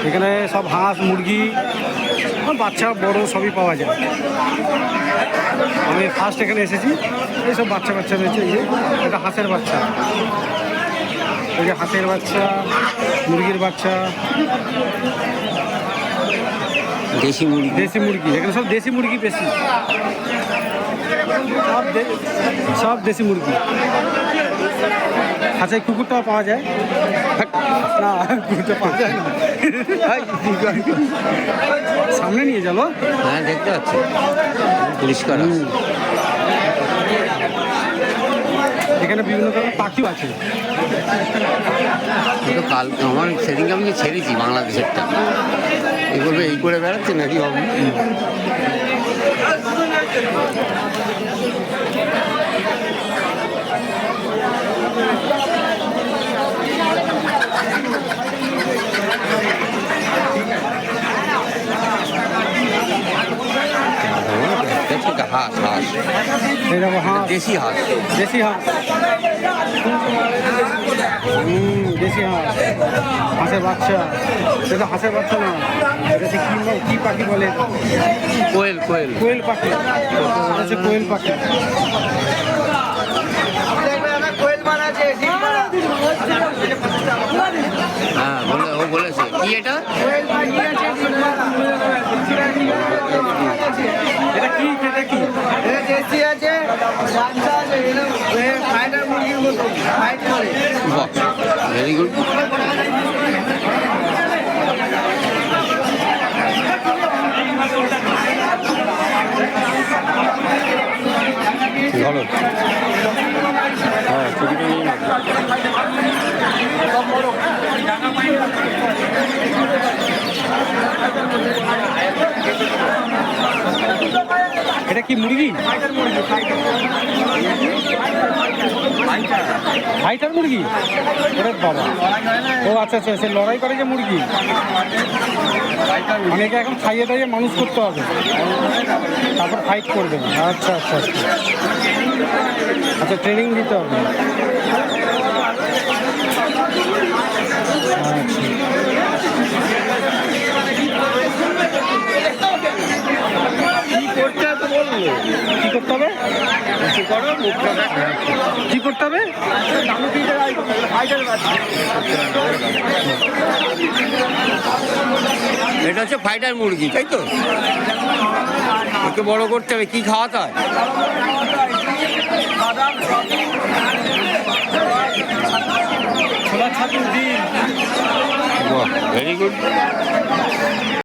এখানে সব হাঁস মুরগি বাচ্চা বড় সবই পাওয়া যায়। আমি ফার্স্ট এখানে এসেছি, এইসব বাচ্চা বাচ্চা রয়েছে। এই যে এটা হাঁসের বাচ্চা, এই যে হাঁসের বাচ্চা, মুরগির বাচ্চা, দেশি মুরগি। দেশি মুরগি, এখানে সব দেশি মুরগি বেশি, সব দেশি মুরগি। আচ্ছা, এই কুকুরটাও পাওয়া যায় না? কুকুরটা পাওয়া যায় না, সামনে নিয়ে চলো। হ্যাঁ, দেখতে পাচ্ছি পরিষ্কার আছে। এখানে বিভিন্ন ধরনের পাখিও আছে। কাল আমার সেদিনকে আমি যে ছেড়েছি বাংলাদেশেরটা, এগুলো এই করে বেড়াচ্ছে নাকি হবে? হাঁস হাঁস এরকম হাঁস, দেশি হাঁস। দেশি হাঁস, দেশি হাঁস, হাঁসের বাচ্চা। সেটা হাঁসের বাচ্চা না, এটা কি পাখি বলে? কোয়েল কোয়েল কোয়েল পাখি, হচ্ছে কোয়েল পাখি। হ্যাঁ, ও বলেছে কি এটা? এটা কি? এটা কি? দেশি আছে, ফাইটার মুরগির মতো ফাইট করে। Very good. ধরো, হ্যাঁ, ছবিটা নিয়ে নাও। এটা কি মুরগি? ফাইটার মুরগি? ওরে বাবা, ও আচ্ছা আচ্ছা, সে লড়াই করে যে মুরগি, অনেকে এখন খাইয়ে দাইয়ে মানুষ করতে হবে, তারপর ফাইট করবে। আচ্ছা আচ্ছা আচ্ছা, আচ্ছা, ট্রেনিং দিতে হবে। কি করতে হবে? কি করতে হবে? এটা হচ্ছে ফাইটার মুরগি, তাই তো? একটু বড় করতে হবে। কি খাওয়াতে হয়? ছোলা ছাতুর ডিম। Very good.